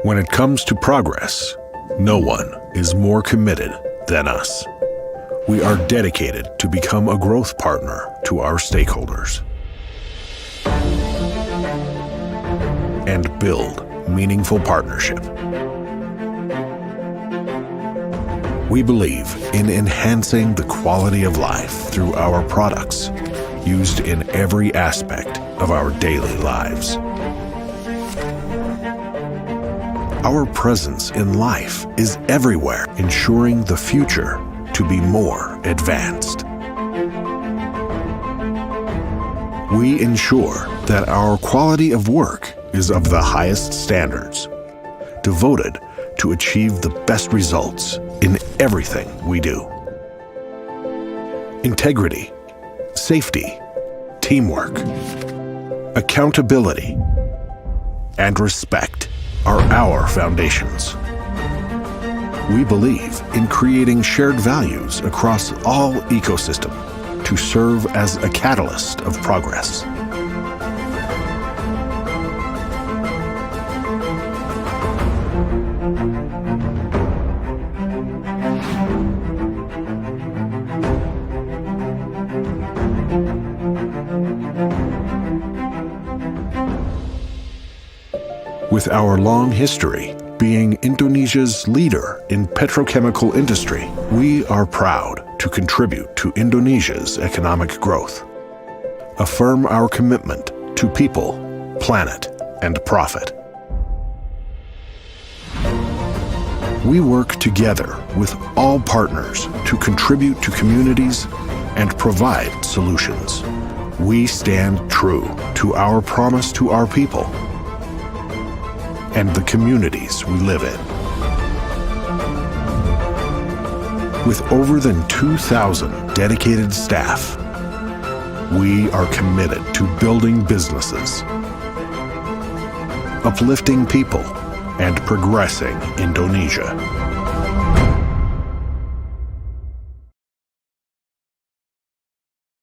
When it comes to progress, no one is more committed than us. We are dedicated to become a growth partner to our stakeholders and build meaningful partnership. We believe in enhancing the quality of life through our products, used in every aspect of our daily lives. Our presence in life is everywhere, ensuring the future to be more advanced. We ensure that our quality of work is of the highest standards, devoted to achieve the best results in everything we do. Integrity, safety, teamwork, accountability, and respect are our foundations. We believe in creating shared values across all ecosystems to serve as a catalyst of progress. With our long history being Indonesia's leader in petrochemical industry, we are proud to contribute to Indonesia's economic growth, affirm our commitment to people, planet, and profit. We work together with all partners to contribute to communities and provide solutions. We stand true to our promise to our people and the communities we live in. With over than 2,000 dedicated staff, we are committed to building businesses, uplifting people, and progressing Indonesia.